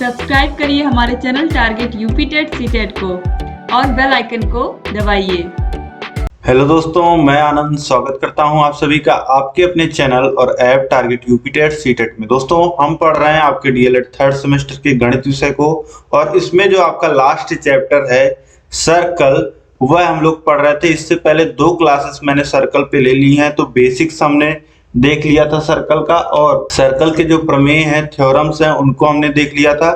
Subscribe करिए हमारे channel target UP TET CTET को और बेल आइकन को दबाइए। हेलो दोस्तों, मैं आनंद स्वागत करता हूं आप सभी का आपके अपने चैनल और app target UP TET CTET में। दोस्तों, हम पढ़ रहे हैं आपके डीएलएड थर्ड सेमेस्टर के गणित विषय को और इसमें जो आपका लास्ट चैप्टर है सर्कल, वह हम लोग पढ़ रहे थे। इससे पहले 2 क्लासेस मैंने सर्कल पे ले ली हैं, तो बेसिक्स हमने देख लिया था सर्कल का और सर्कल के जो प्रमेय हैं, थ्योरम्स हैं, उनको हमने देख लिया था।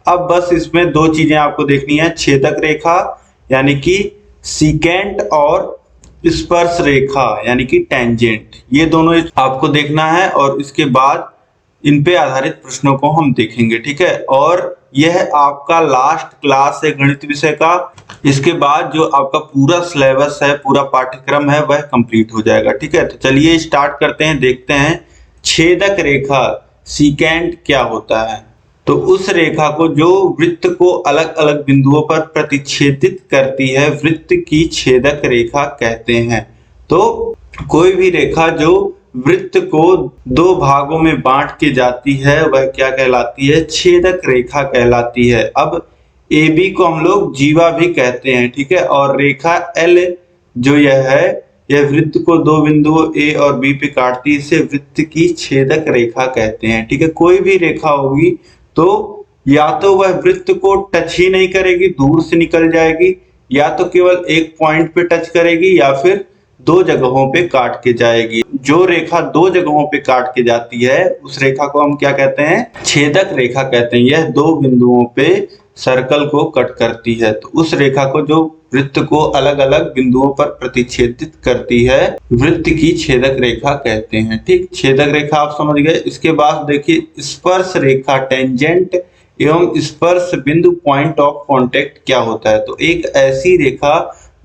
अब बस इसमें 2 चीजें आपको देखनी है, छेदक रेखा यानी कि सीकेंट और स्पर्श रेखा यानी कि टेंजेंट। ये दोनों आपको देखना है और इसके बाद इन पे आधारित प्रश्नों को हम देखेंगे, ठीक है। और यह आपका लास्ट क्लास है गणित विषय का। इसके बाद जो आपका पूरा सिलेबस है, पूरा पाठ्यक्रम है, वह कंप्लीट हो जाएगा, ठीक है। तो चलिए स्टार्ट करते हैं, देखते हैं छेदक रेखा सीकेंट क्या होता है। तो उस रेखा को जो वृत्त को अलग अलग बिंदुओं पर प्रतिच्छेदित करती है, वृत्त की छेदक रेखा कहते हैं। तो कोई भी रेखा जो वृत्त को 2 भागों में बांट के जाती है, वह क्या कहलाती है? छेदक रेखा कहलाती है। अब ए बी को हम लोग जीवा भी कहते हैं, ठीक है। और रेखा एल जो यह है, यह वृत्त को 2 बिंदुओं ए और बी पे काटती है, इसे वृत्त की छेदक रेखा कहते हैं, ठीक है। कोई भी रेखा होगी तो या तो वह वृत्त को टच ही नहीं करेगी, दूर से निकल जाएगी, या तो केवल एक पॉइंट पे टच करेगी, या फिर 2 जगहों पे काट के जाएगी। जो रेखा 2 जगहों पे काट के जाती है, उस रेखा को हम क्या कहते हैं? छेदक रेखा कहते हैं। यह 2 बिंदुओं पे सर्कल को कट करती है, तो उस रेखा को जो वृत्त को अलग अलग बिंदुओं पर प्रतिच्छेदित करती है, वृत्त की छेदक रेखा कहते हैं, ठीक। छेदक रेखा आप समझ गए। इसके बाद देखिए स्पर्श रेखा टेंजेंट एवं स्पर्श बिंदु पॉइंट ऑफ कांटेक्ट क्या होता है। तो एक ऐसी रेखा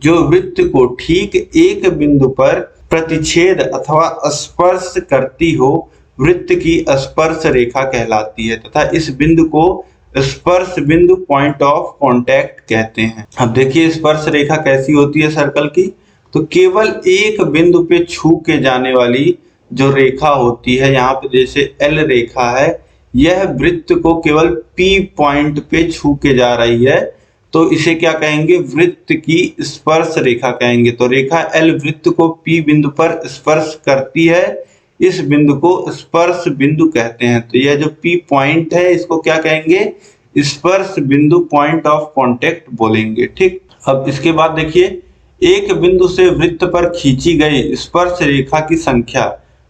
जो वृत्त को ठीक एक बिंदु पर प्रतिच्छेद अथवा स्पर्श करती हो, वृत्त की स्पर्श रेखा कहलाती है तथा इस बिंदु को स्पर्श बिंदु पॉइंट ऑफ कांटेक्ट कहते हैं। अब देखिए स्पर्श रेखा कैसी होती है सर्कल की। तो केवल एक बिंदु पे छू के जाने वाली जो रेखा होती है, यहाँ पे जैसे एल रेखा है, यह वृत्त को केवल पी पॉइंट पे छू के जा रही है, तो इसे क्या कहेंगे? वृत्त की स्पर्श रेखा कहेंगे। तो रेखा एल वृत्त को पी बिंदु पर स्पर्श करती है, इस बिंदु को स्पर्श बिंदु कहते हैं। तो यह जो पी पॉइंट है, इसको क्या कहेंगे? स्पर्श बिंदु पॉइंट ऑफ कांटेक्ट बोलेंगे, ठीक। अब इसके बाद देखिए एक बिंदु से वृत्त पर खींची गई स्पर्श रेखा की संख्या।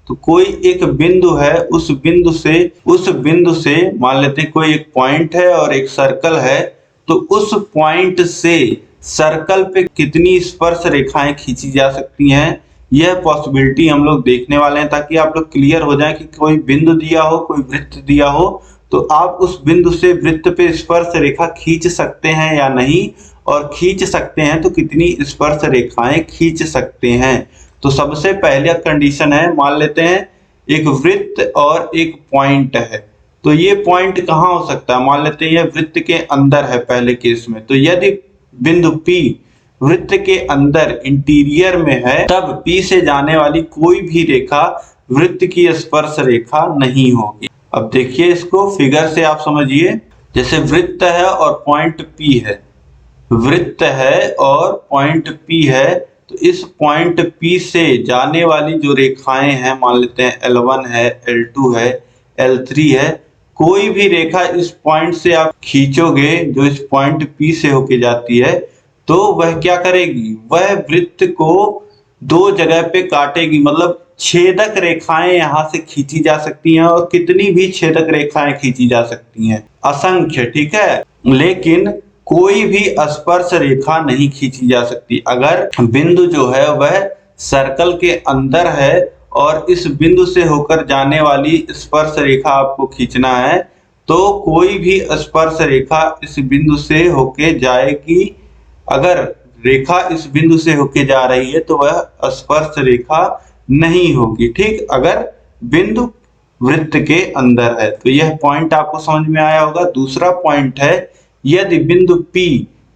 तो कोई एक बिंदु है, उस बिंदु से मान लेते हैं कोई एक पॉइंट है और एक सर्कल है, तो उस पॉइंट से सर्कल पे कितनी स्पर्श रेखाएं खींची जा सकती हैं, यह पॉसिबिलिटी हम लोग देखने वाले हैं, ताकि आप लोग क्लियर हो जाए कि कोई बिंदु दिया हो, कोई वृत्त दिया हो, तो आप उस बिंदु से वृत्त पे स्पर्श रेखा खींच सकते हैं या नहीं, और खींच सकते हैं तो कितनी स्पर्श रेखाएं खींच सकते हैं। तो सबसे पहले कंडीशन है, मान लेते हैं एक वृत्त और एक पॉइंट है, तो ये पॉइंट कहाँ हो सकता है? मान लेते हैं यह वृत्त के अंदर है पहले केस में। तो यदि बिंदु P वृत्त के अंदर इंटीरियर में है, तब P से जाने वाली कोई भी रेखा वृत्त की स्पर्श रेखा नहीं होगी। अब देखिए इसको फिगर से आप समझिए। जैसे वृत्त है और पॉइंट P है, वृत्त है और पॉइंट P है, तो इस पॉइंट P से जाने वाली जो रेखाएं हैं, मान लेते हैं L1 है, L2 है, L3 है, कोई भी रेखा इस पॉइंट से आप खींचोगे जो इस पॉइंट P से होके जाती है, तो वह क्या करेगी? वह वृत्त को 2 जगह पे काटेगी। मतलब छेदक रेखाएं यहां से खींची जा सकती हैं, और कितनी भी छेदक रेखाएं खींची जा सकती हैं, असंख्य, ठीक है। लेकिन कोई भी स्पर्श रेखा नहीं खींची जा सकती। अगर बिंदु जो है वह सर्कल के अंदर है और इस बिंदु से होकर जाने वाली स्पर्श रेखा आपको खींचना है, तो कोई भी स्पर्श रेखा इस बिंदु से होके जाएगी। अगर रेखा इस बिंदु से होके जा रही है तो वह स्पर्श रेखा नहीं होगी, ठीक। अगर बिंदु वृत्त के अंदर है, तो यह पॉइंट आपको समझ में आया होगा। दूसरा पॉइंट है, यदि बिंदु P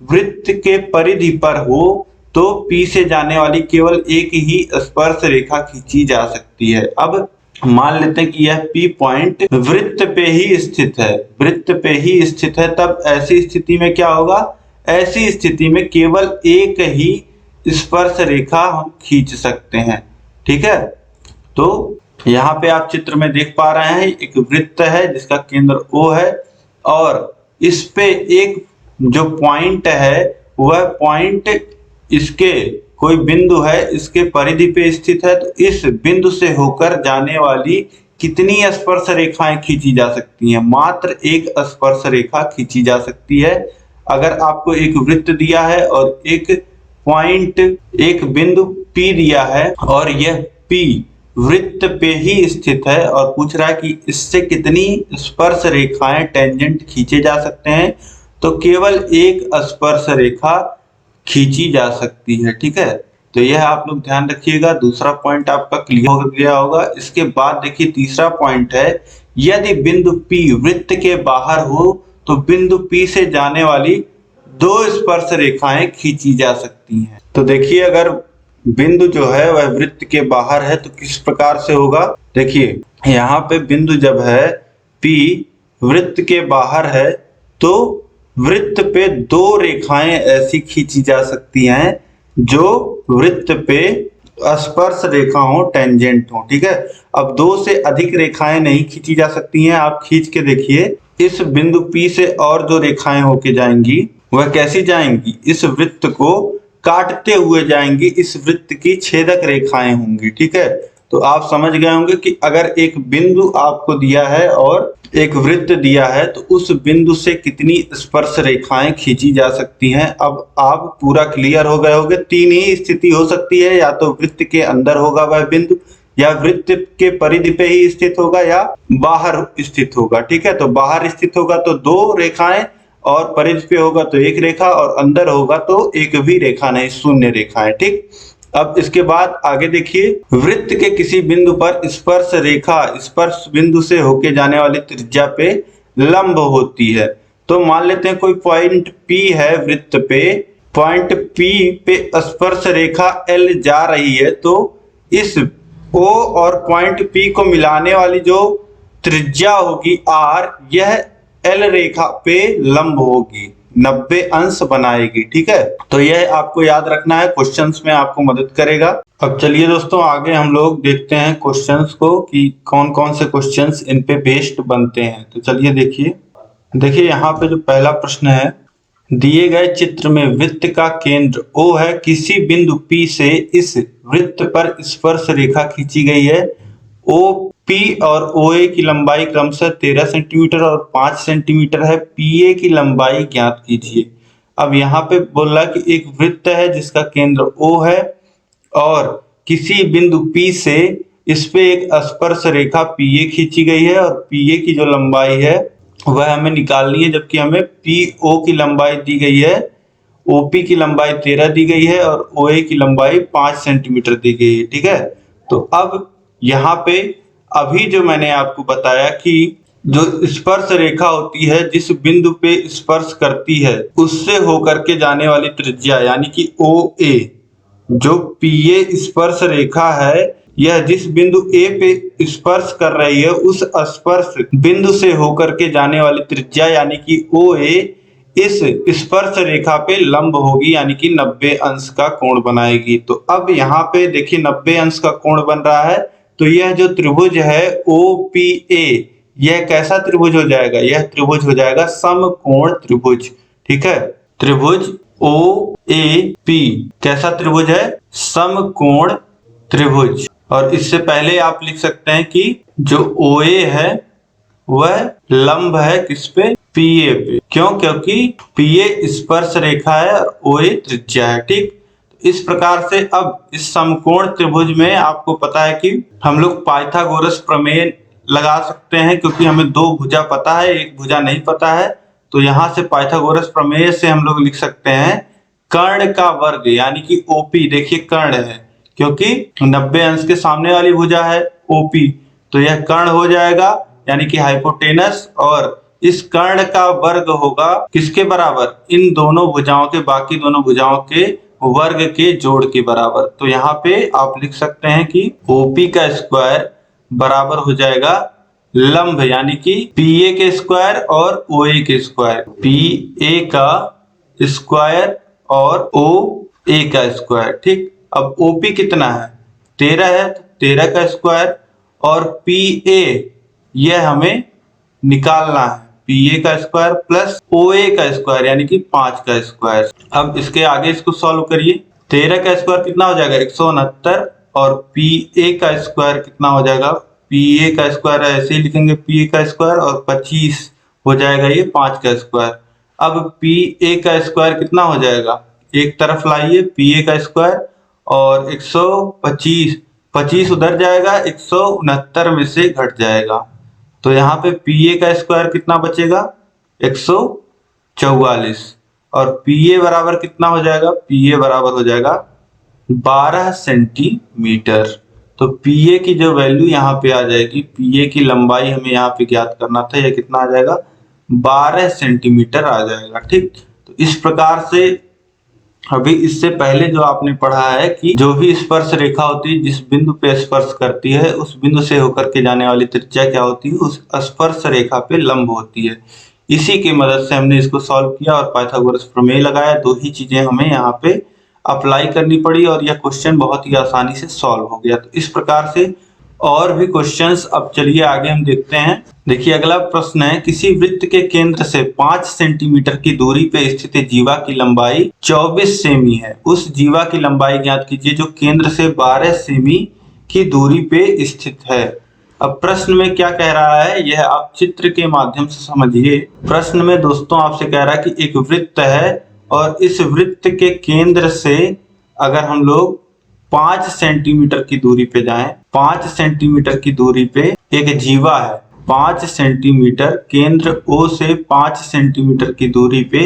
वृत्त के परिधि पर हो, तो P से जाने वाली केवल एक ही स्पर्श रेखा खींची जा सकती है। अब मान लेते हैं कि यह P पॉइंट वृत्त पे ही स्थित है, वृत्त पे ही स्थित है, तब ऐसी स्थिति में क्या होगा, ऐसी स्थिति में केवल एक ही स्पर्श रेखा हम खींच सकते हैं। ठीक है, तो यहाँ पे आप चित्र में देख पा रहे हैं एक वृत्त है जिसका केंद्र O है और इस पे एक जो पॉइंट है वह पॉइंट इसके कोई बिंदु है इसके परिधि पे स्थित है। तो इस बिंदु से होकर जाने वाली कितनी स्पर्श रेखाएं खींची जा सकती हैं? मात्र एक स्पर्श रेखा खींची जा सकती है। अगर आपको एक वृत्त दिया है और एक पॉइंट, एक बिंदु P दिया है और यह P वृत्त पे ही स्थित है और पूछ रहा है कि इससे कितनी स्पर्श रेखाएं टेंजेंट खींचे जा सकते हैं, तो केवल एक स्पर्श रेखा खींची जा सकती है। ठीक है, तो यह आप लोग ध्यान रखिएगा। दूसरा पॉइंट आपका क्लियर हो गया होगा। इसके बाद देखिए तीसरा पॉइंट है, यदि बिंदु P वृत्त के बाहर हो तो बिंदु P से जाने वाली दो स्पर्श रेखाएं खींची जा सकती हैं। तो देखिए अगर बिंदु जो है वह वृत्त के बाहर है तो किस प्रकार से होगा। देखिए यहाँ पे बिंदु जब है P वृत्त के बाहर है तो वृत्त पे दो रेखाएं ऐसी खींची जा सकती हैं जो वृत्त पे स्पर्श रेखा हो, टेंजेंट हो। ठीक है, अब दो से अधिक रेखाएं नहीं खींची जा सकती हैं। आप खींच के देखिए, इस बिंदु P से और जो रेखाएं होके जाएंगी वह कैसी जाएंगी, इस वृत्त को काटते हुए जाएंगी, इस वृत्त की छेदक रेखाएं होंगी। ठीक है, तो आप समझ गए होंगे कि अगर एक बिंदु आपको दिया है और एक वृत्त दिया है तो उस बिंदु से कितनी स्पर्श रेखाएं खींची जा सकती हैं। अब आप पूरा क्लियर हो गए होंगे। तीन ही स्थिति हो सकती है, या तो वृत्त के अंदर होगा वह बिंदु, या वृत्त के परिधि पे ही स्थित होगा, या बाहर स्थित होगा। ठीक है, तो बाहर स्थित होगा तो दो रेखाएं और परिधि पे होगा तो एक रेखा और अंदर होगा तो एक भी रेखा नहीं, शून्य रेखा है। ठीक, अब इसके बाद आगे देखिए, वृत्त के किसी बिंदु पर स्पर्श रेखा स्पर्श बिंदु से होके जाने वाली त्रिज्या पे लंब होती है। तो मान लेते हैं कोई पॉइंट P है वृत्त पे, पॉइंट P पे स्पर्श रेखा L जा रही है, तो इस O और पॉइंट P को मिलाने वाली जो त्रिज्या होगी R, यह L रेखा पे लंब होगी, 90 अंश बनाएगी। ठीक है, तो यह आपको याद रखना है, क्वेश्चंस में आपको मदद करेगा। अब चलिए दोस्तों आगे हम लोग देखते हैं क्वेश्चंस को कि कौन कौन से क्वेश्चंस इन पे बेस्ड बनते हैं। तो चलिए देखिए यहाँ पे जो पहला प्रश्न है, दिए गए चित्र में वृत्त का केंद्र O है, किसी बिंदु P से इस वृत्त पर स्पर्श रेखा खींची गई है। OP और OA की लंबाई क्रमशः 13 सेंटीमीटर और 5 सेंटीमीटर है। PA की लंबाई ज्ञात कीजिए। अब यहाँ पे बोल रहा है कि एक वृत्त है जिसका केंद्र O है और किसी बिंदु P से इस पे एक स्पर्श रेखा PA खींची गई है और PA की जो लंबाई है वह हमें निकालनी है, जबकि हमें PO की लंबाई दी गई है, OP की लंबाई 13 दी गई है और OA की लंबाई 5 सेंटीमीटर दी गई है। ठीक है, तो अब यहाँ पे अभी जो मैंने आपको बताया कि जो स्पर्श रेखा होती है जिस बिंदु पे स्पर्श करती है उससे होकर के जाने वाली त्रिज्या यानी कि OA, जो PA स्पर्श रेखा है, यह जिस बिंदु A पे स्पर्श कर रही है उस स्पर्श बिंदु से होकर के जाने वाली त्रिज्या यानी कि OA इस स्पर्श रेखा पे लंब होगी, यानी कि 90 अंश का कोण बनाएगी। तो अब यहाँ पे देखिए 90 अंश का कोण बन रहा है, तो यह जो त्रिभुज है OPA, यह कैसा त्रिभुज हो जाएगा, यह त्रिभुज हो जाएगा समकोण त्रिभुज। ठीक है, त्रिभुज OAP कैसा त्रिभुज है, समकोण त्रिभुज। और इससे पहले आप लिख सकते हैं कि जो OA है वह लंब है किस पे, PA पे। क्यों, क्योंकि PA स्पर्श रेखा है और OA त्रिज्या है। ठीक, इस प्रकार से अब इस समकोण त्रिभुज में आपको पता है कि हम लोग पाइथागोरस प्रमेय लगा सकते हैं, क्योंकि हमें दो भुजा पता है, एक भुजा नहीं पता है। तो यहाँ से पाइथागोरस प्रमेय से हम लोग लिख सकते हैं कर्ण का वर्ग, यानी कि OP। देखिए कर्ण है क्योंकि 90 अंश के सामने वाली भुजा है OP, तो यह कर्ण हो जाएगा यानी कि हाइपोटेनस, और इस कर्ण का वर्ग होगा किसके बराबर, इन दोनों भुजाओं के, बाकी दोनों भुजाओं के वर्ग के जोड़ के बराबर। तो यहाँ पे आप लिख सकते हैं कि OP का स्क्वायर बराबर हो जाएगा लंब, यानी कि PA के स्क्वायर और OA के स्क्वायर। PA का स्क्वायर और OA का स्क्वायर। ठीक, अब OP कितना है? 13 है, तो 13 का स्क्वायर और PA यह हमें निकालना है, PA का स्क्वायर प्लस OA का स्क्वायर यानी कि 5 का स्क्वायर। अब इसके आगे इसको सॉल्व करिए। 13 का स्क्वायर कितना हो जाएगा? 169, और PA का स्क्वायर कितना हो जाएगा? PA का स्क्वायर ऐसे ही लिखेंगे, PA का स्क्वायर, और 25 हो जाएगा ये 5 का स्क्वायर। अब PA का स्क्वायर कितना हो जाएगा? एक तरफ लाइए PA का स्क्वायर और 125, 25 उधर जाएगा, 169 में से घट जाएगा, तो यहाँ पे PA का स्क्वायर कितना बचेगा? 144, और PA बराबर कितना हो जाएगा? PA बराबर हो जाएगा 12 सेंटीमीटर। तो PA की जो वैल्यू यहाँ पे आ जाएगी, PA की लंबाई हमें यहाँ पे ज्ञात करना था, यह कितना आ जाएगा? 12 सेंटीमीटर आ जाएगा। ठीक, तो इस प्रकार से अभी इससे पहले जो आपने पढ़ा है कि जो भी स्पर्श रेखा होती है, जिस बिंदु पे स्पर्श करती है, उस बिंदु से होकर के जाने वाली त्रिज्या क्या होती है? उस स्पर्श रेखा पे लंब होती है। इसी की मदद से हमने इसको सॉल्व किया और पाइथागोरस प्रमेय लगाया। दो ही चीजें हमें यहाँ पे अप्लाई करनी पड़ी और यह क्वेश्चन बहुत ही आसानी से सॉल्व हो गया। तो इस प्रकार से और भी क्वेश्चंस अब चलिए आगे हम देखते हैं। देखिए अगला प्रश्न है, किसी वृत्त के केंद्र से 5 सेंटीमीटर की दूरी पे स्थित जीवा की लंबाई 24 सेमी है। उस जीवा की लंबाई ज्ञात कीजिए जो केंद्र से 12 सेमी की दूरी पे स्थित है। अब प्रश्न में क्या कह रहा है, यह आप चित्र के माध्यम से समझिए। प्रश्न में दोस्तों आपसे कह रहा है कि एक वृत्त है और इस वृत्त के केंद्र से अगर हम लोग 5 सेंटीमीटर की दूरी पे जाएं, 5 सेंटीमीटर की दूरी पे एक जीवा है। 5 सेंटीमीटर केंद्र O से 5 सेंटीमीटर की दूरी पे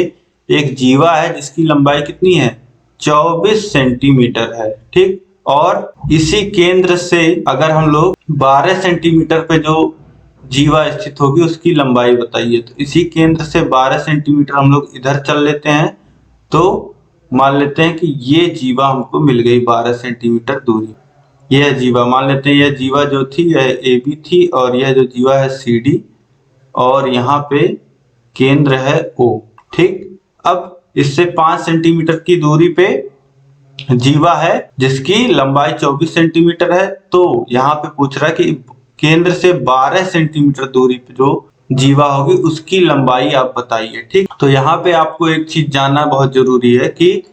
एक जीवा है जिसकी लंबाई कितनी है? 24 सेंटीमीटर है। ठीक, और इसी केंद्र से अगर हम लोग 12 सेंटीमीटर पे जो जीवा स्थित होगी उसकी लंबाई बताइए। तो इसी केंद्र से 12 सेंटीमीटर हम लोग इधर चल लेते हैं, तो मान लेते हैं कि ये जीवा हमको मिल गई 12 सेंटीमीटर दूरी। यह जीवा मान लेते हैं, यह जीवा जो थी यह AB थी और यह जो जीवा है CD, और यहाँ पे केंद्र है O। ठीक, अब इससे 5 सेंटीमीटर की दूरी पे जीवा है जिसकी लंबाई 24 सेंटीमीटर है। तो यहाँ पे पूछ रहा है कि केंद्र से 12 सेंटीमीटर दूरी पे जो जीवा होगी उसकी लंबाई आप बताइए। ठीक, तो यहाँ पे आपको एक चीज जानना बहुत जरूरी है कि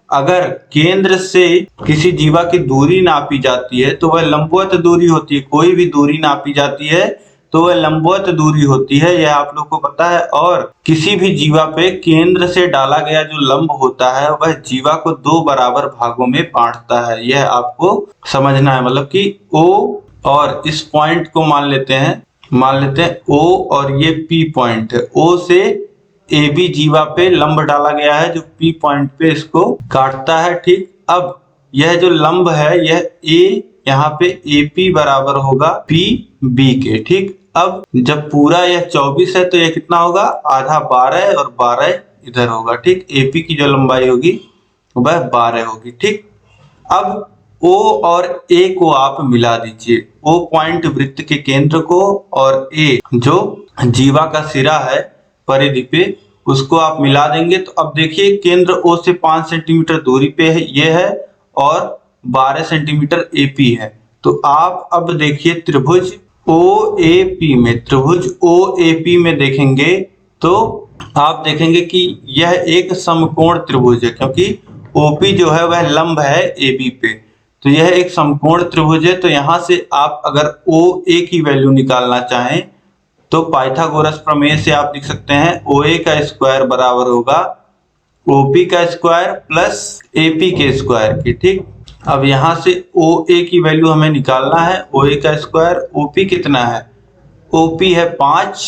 अगर केंद्र से किसी जीवा की दूरी नापी जाती है तो वह लंबवत दूरी होती है। कोई भी दूरी नापी जाती है तो वह लंबवत दूरी होती है, यह आप लोग को पता है। और किसी भी जीवा पे केंद्र से डाला गया जो लंब होता है वह जीवा को 2 बराबर भागों में बांटता है, यह आपको समझना है। मतलब कि O और इस पॉइंट को मान लेते हैं O और ये P पॉइंट है। O से AB जीवा पे लंब डाला गया है जो P पॉइंट पे इसको काटता है। ठीक, अब यह जो लंब है यह A, यहाँ पे AP बराबर होगा PB के। ठीक, अब जब पूरा यह 24 है तो यह कितना होगा? आधा 12 और 12 इधर होगा। ठीक, AP की जो लंबाई होगी वह 12 होगी। ठीक, अब O और A को आप मिला दीजिए। O पॉइंट वृत्त के केंद्र को और A जो जीवा का सिरा है परिधि पे उसको आप मिला देंगे। तो अब देखिए केंद्र O से 5 सेंटीमीटर दूरी पे है ये है और 12 सेंटीमीटर AP है। तो आप अब देखिए त्रिभुज OAP में देखेंगे तो आप देखेंगे कि यह एक समकोण त्रिभुज है, क्योंकि OP जो है वह लंब है AB पे, तो यह एक समकोण त्रिभुज है। तो यहां से आप अगर OA की वैल्यू निकालना चाहें तो पाइथागोरस प्रमेय से आप लिख सकते हैं OA का स्क्वायर बराबर होगा OP का स्क्वायर प्लस AP के स्क्वायर के। ठीक, अब यहां से OA की वैल्यू हमें निकालना है, OA का स्क्वायर, OP कितना है? OP है 5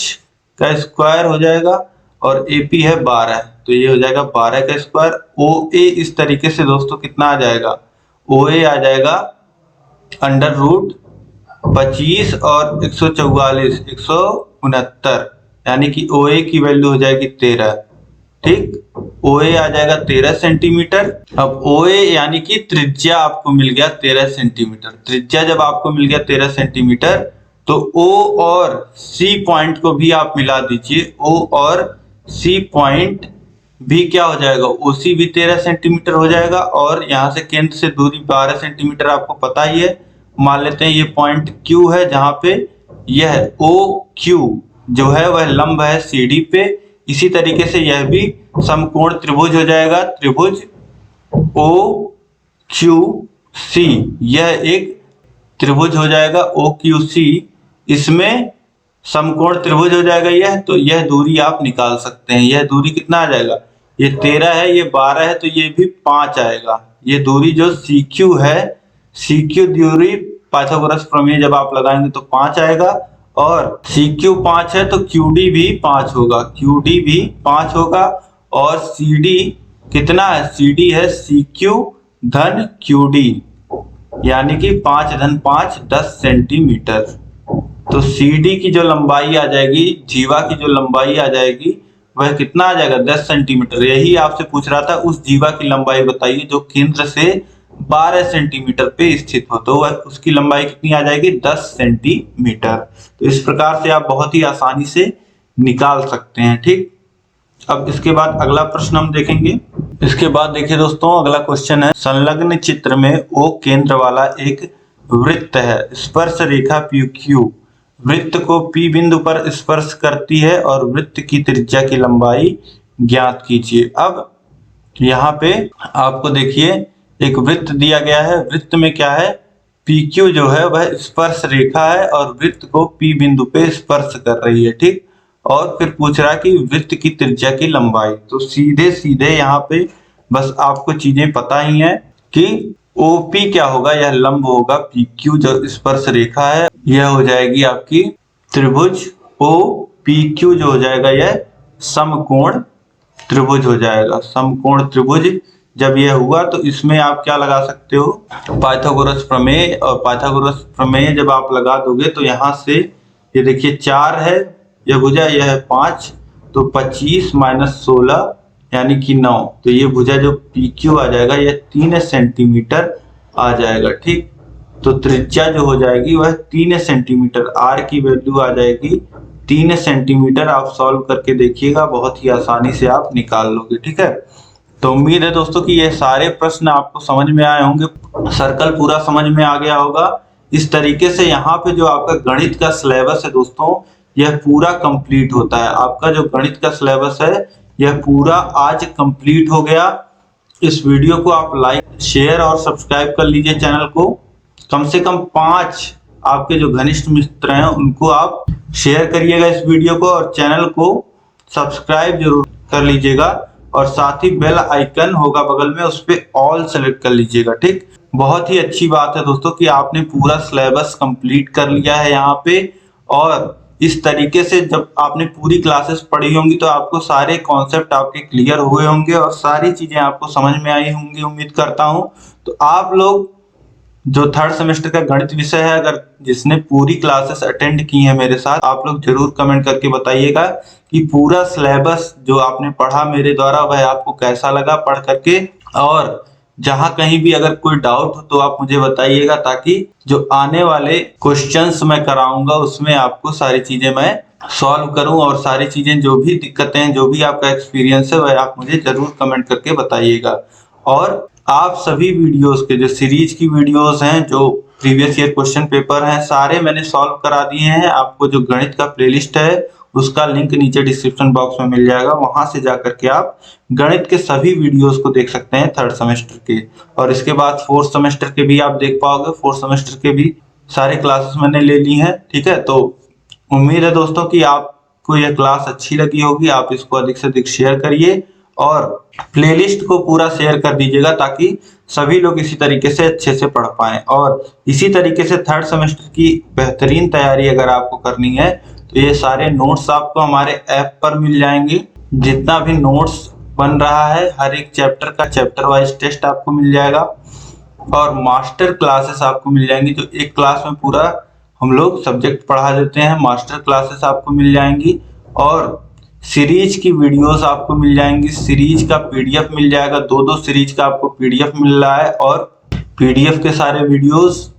का स्क्वायर हो जाएगा और AP है 12, तो ये हो जाएगा 12 का स्क्वायर। OA इस तरीके से दोस्तों कितना आ जाएगा? OA आ जाएगा अंडर रूट 25 और 144 169, यानी कि OA की वैल्यू हो जाएगी 13। ठीक, OA आ जाएगा 13 सेंटीमीटर। अब OA यानी कि त्रिज्या आपको मिल गया 13 सेंटीमीटर। त्रिज्या जब आपको मिल गया 13 सेंटीमीटर तो O और C पॉइंट को भी आप मिला दीजिए। O और C पॉइंट भी क्या हो जाएगा, OC भी 13 सेंटीमीटर हो जाएगा और यहाँ से केंद्र से दूरी 12 सेंटीमीटर आपको पता ही है। मान लेते हैं ये पॉइंट Q है, जहाँ पे यह OQ जो है वह लंब है CD पे। इसी तरीके से यह भी समकोण त्रिभुज हो जाएगा, त्रिभुज OQC। यह एक त्रिभुज हो जाएगा OQC, इसमें समकोण त्रिभुज हो जाएगा यह। तो यह दूरी आप निकाल सकते हैं। यह दूरी कितना आ जाएगा, ये 13 है, ये 12 है, तो ये भी 5 आएगा। ये दूरी जो CQ है, CQ दूरी पाइथागोरस प्रमेय जब आप लगाएंगे तो 5 आएगा, और CQ 5 है तो QD भी 5 होगा, QD भी 5 होगा। और CD कितना है, CD है CQ धन QD, यानी कि 5 धन 5 10 सेंटीमीटर। तो CD की जो लंबाई आ जाएगी, जीवा की जो लंबाई आ जाएगी, वह कितना आ जाएगा, 10 सेंटीमीटर। यही आपसे पूछ रहा था, उस जीवा की लंबाई बताइए जो केंद्र से 12 सेंटीमीटर पे स्थित हो, तो वह उसकी लंबाई कितनी आ जाएगी, 10 सेंटीमीटर। तो इस प्रकार से आप बहुत ही आसानी से निकाल सकते हैं। ठीक, अब इसके बाद अगला प्रश्न हम देखेंगे। इसके बाद देखिए दोस्तों, अगला क्वेश्चन है, संलग्न चित्र में O केंद्र वाला एक वृत्त है, स्पर्श रेखा PQ वृत्त को P बिंदु पर स्पर्श करती है और वृत्त की त्रिज्या की लंबाई ज्ञात कीजिए। अब यहाँ पे आपको देखिए एक वृत्त दिया गया है, वृत्त में क्या है, PQ जो है वह स्पर्श रेखा है और वृत्त को P बिंदु पे स्पर्श कर रही है। ठीक, और फिर पूछ रहा है कि वृत्त की त्रिज्या की लंबाई। तो सीधे सीधे यहाँ पे बस आपको चीजें पता ही है कि OP क्या होगा, यह लंब होगा, PQ जो स्पर्श रेखा है यह हो जाएगी आपकी त्रिभुज OPQ जो हो जाएगा यह समकोण त्रिभुज हो जाएगा। समकोण त्रिभुज जब यह हुआ तो इसमें आप क्या लगा सकते हो, पाइथागोरस प्रमेय। और पाइथागोरस प्रमेय जब आप लगा दोगे तो यहाँ से ये देखिए 4 है, यह भुजा, यह है 5, तो 25 माइनस 16 यानी कि 9। तो ये भुजा जो PQ आ जाएगा यह 3 सेंटीमीटर आ जाएगा। ठीक, तो त्रिज्या जो हो जाएगी वह 3 सेंटीमीटर, R की वैल्यू आ जाएगी 3 सेंटीमीटर। आप सॉल्व करके देखिएगा, बहुत ही आसानी से आप निकाल लोगे। ठीक है, तो उम्मीद है दोस्तों कि ये सारे प्रश्न आपको समझ में आए होंगे, सर्कल पूरा समझ में आ गया होगा। इस तरीके से यहाँ पे जो आपका गणित का सिलेबस है दोस्तों, यह पूरा कंप्लीट होता है। आपका जो गणित का सिलेबस है यह पूरा आज कंप्लीट हो गया। इस वीडियो को आप लाइक, शेयर और सब्सक्राइब कर लीजिए चैनल को। कम से कम 5 आपके जो घनिष्ठ मित्र हैं उनको आप शेयर करिएगा इस वीडियो को, और चैनल को सब्सक्राइब जरूर कर लीजिएगा। और साथ ही बेल आइकन होगा बगल में, उस पर ऑल सेलेक्ट कर लीजिएगा। ठीक, बहुत ही अच्छी बात है दोस्तों कि आपने पूरा सिलेबस कंप्लीट कर लिया है यहाँ पे। और इस तरीके से जब आपने पूरी क्लासेस पढ़ी होंगी तो आपको सारे कॉन्सेप्ट आपके क्लियर हुए होंगे और सारी चीजें आपको समझ में आई होंगी, उम्मीद करता हूं। तो आप लोग जो 3rd सेमेस्टर का गणित विषय है, अगर जिसने पूरी क्लासेस अटेंड की हैं मेरे साथ, आप लोग जरूर कमेंट करके बताइएगा कि पूरा सिलेबस जो आपने पढ़ा मेरे द्वारा वह आपको कैसा लगा पढ़ करके। और जहां कहीं भी अगर कोई डाउट हो तो आप मुझे बताइएगा, ताकि जो आने वाले क्वेश्चंस मैं कराऊंगा उसमें आपको सारी चीजें मैं सॉल्व करूं। और सारी चीजें जो भी दिक्कतें हैं, जो भी आपका एक्सपीरियंस है, वह आप मुझे जरूर कमेंट करके बताइएगा। और आप सभी वीडियोस के जो सीरीज की वीडियोस हैं, जो प्रीवियस ईयर क्वेश्चन पेपर हैं, सारे मैंने सॉल्व करा दिए हैं। आपको जो गणित का प्लेलिस्ट है उसका लिंक नीचे डिस्क्रिप्शन बॉक्स में मिल जाएगा, वहां से जाकर के आप गणित के सभी वीडियोस को देख सकते हैं 3rd सेमेस्टर के। और इसके बाद 4th सेमेस्टर के भी आप देख पाओगे, 4th सेमेस्टर के भी सारे क्लासेस मैंने ले ली हैं। ठीक है, तो उम्मीद है दोस्तों कि आपको यह क्लास अच्छी लगी होगी। आप इसको अधिक से अधिक शेयर करिए और प्लेलिस्ट को पूरा शेयर कर दीजिएगा, ताकि सभी लोग इसी तरीके से अच्छे से पढ़ पाएं। और इसी तरीके से 3rd सेमेस्टर की बेहतरीन तैयारी अगर आपको करनी है तो ये सारे नोट्स आपको हमारे ऐप पर मिल जाएंगे। जितना भी नोट्स बन रहा है, हर एक चैप्टर का चैप्टर वाइज टेस्ट आपको मिल जाएगा और मास्टर क्लासेस आपको मिल जाएंगी। जो एक क्लास में पूरा हम लोग सब्जेक्ट पढ़ा देते हैं, मास्टर क्लासेस आपको मिल जाएंगी। और सीरीज की वीडियोस आपको मिल जाएंगी, सीरीज का पीडीएफ मिल जाएगा, 2-2 सीरीज का आपको पीडीएफ मिल रहा है। और पीडीएफ के सारे वीडियोस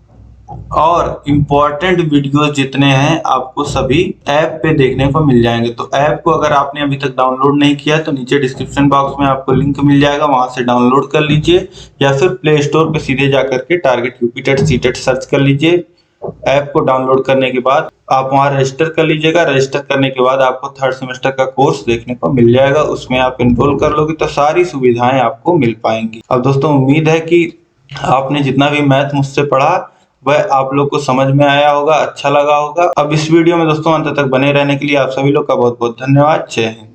और इम्पोर्टेंट वीडियोस जितने हैं आपको सभी ऐप पे देखने को मिल जाएंगे। तो ऐप को अगर आपने अभी तक डाउनलोड नहीं किया तो नीचे डिस्क्रिप्शन बॉक्स में आपको लिंक मिल जाएगा, वहां से डाउनलोड कर लीजिए या फिर प्ले स्टोर पे सीधे जाकर के टारगेट यूपीटेट सीटेट सर्च कर लीजिए। ऐप को डाउनलोड करने के बाद आप वहां रजिस्टर कर लीजिएगा। रजिस्टर करने के बाद आपको 3rd सेमेस्टर का कोर्स देखने को मिल जाएगा, उसमें आप एनरोल कर लोगे तो सारी सुविधाएं आपको मिल पाएंगी। अब दोस्तों उम्मीद है कि आपने जितना भी मैथ मुझसे पढ़ा वह आप लोग को समझ में आया होगा, अच्छा लगा होगा। अब इस वीडियो में दोस्तों अंत तक बने रहने के लिए आप सभी लोग का बहुत बहुत धन्यवाद। जय हिंद।